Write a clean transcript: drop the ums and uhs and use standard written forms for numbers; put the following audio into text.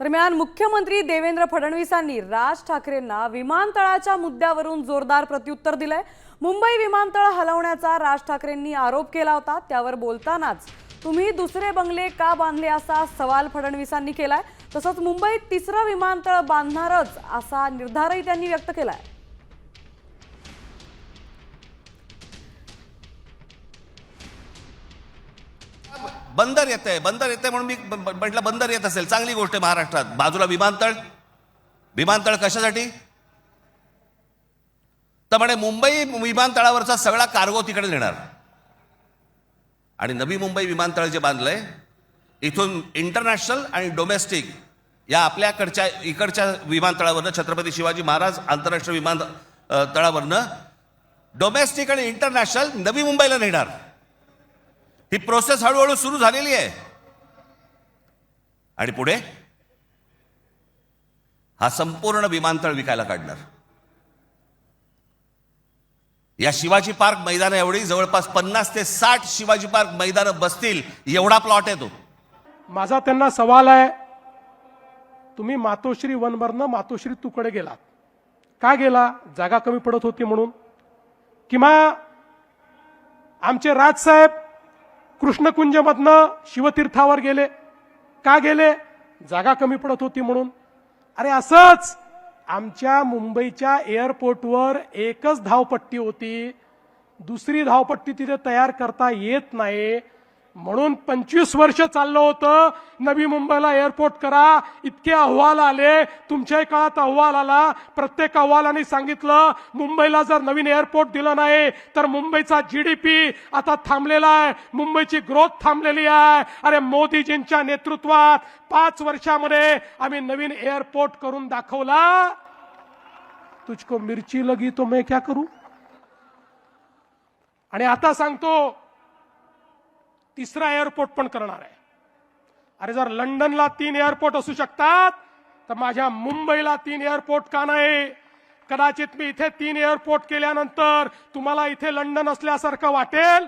दरम्यान मुख्यमंत्री देवेंद्र फडणवीसांनी राज ठाकरेंना विमानतळाच्या मुद्द्यावरून जोरदार प्रत्युत्तर दिलंय। मुंबई विमानतळ हलवण्याचा राज ठाकरेंनी आरोप केला होता, त्यावर बोलतानाच तुम्ही दुसरे बंगले का बांधले असा सवाल फडणवीसांनी केलाय। तसंच मुंबईत तिसरं विमानतळ बांधणारच असा निर्धारही त्यांनी व्यक्त केलाय। बंदर येते म्हणून मी म्हटलं बंदर येत असेल चांगली गोष्ट आहे। महाराष्ट्रात बाजूला विमानतळ कशासाठी? तर म्हणे मुंबई विमानतळावरचा सगळा कार्गो तिकडे नेणार आणि नवी मुंबई विमानतळ जे बांधलंय इथून इंटरनॅशनल आणि डोमेस्टिक या आपल्याकडच्या इकडच्या विमानतळावरनं छत्रपती शिवाजी महाराज आंतरराष्ट्रीय विमानतळावरनं डोमेस्टिक आणि इंटरनॅशनल नवी मुंबईला नेणार। ही प्रोसेस हळूहळू सुरू झालेली आहे आणि पुढे हा संपूर्ण विमानतळ विकायला काढणार। या शिवाजी पार्क मैदान एवढी जवळपास 50 ते 60 शिवाजी पार्क मैदान बसतील एवढा प्लॉट आहे तो। माझा त्यांना सवाल आहे, तुम्ही मातोश्री वनवरनं मातोश्री तुकडे गेलात का गेला? जागा कमी पडत होती म्हणून? किंवा आमचे राजसाहेब कृष्णकुंजमधनं शिवतीर्थावर गेले का गेले? जागा कमी पडत होती म्हणून। अरे असंच आमच्या मुंबईच्या एअरपोर्टवर एकच धावपट्टी होती, दुसरी धावपट्टी तिथे तयार करता येत नाही म्हणून 25 वर्ष चाललं होतं नवी मुंबईला एअरपोर्ट करा। इतके अहवाल आले, तुमच्याही काळात अहवाल आला, प्रत्येक अहवालाने सांगितलं मुंबईला जर नवीन एअरपोर्ट दिलं नाही तर मुंबईचा जीडीपी आता थांबलेला आहे, मुंबईची ग्रोथ थांबलेली आहे। अरे मोदीजींच्या नेतृत्वात 5 वर्षामध्ये आम्ही नवीन एअरपोर्ट करून दाखवला। तुझको मिर्ची लगी तो मैं क्या करूं? आणि आता सांगतो तिसरा एअरपोर्ट पण करणार आहे। अरे जर लंडनला 3 एअरपोर्ट असू शकतात तर माझ्या मुंबईला 3 एअरपोर्ट का नाही? कदाचित मी इथे 3 एअरपोर्ट केल्यानंतर तुम्हाला इथे लंडन असल्यासारखं वाटेल,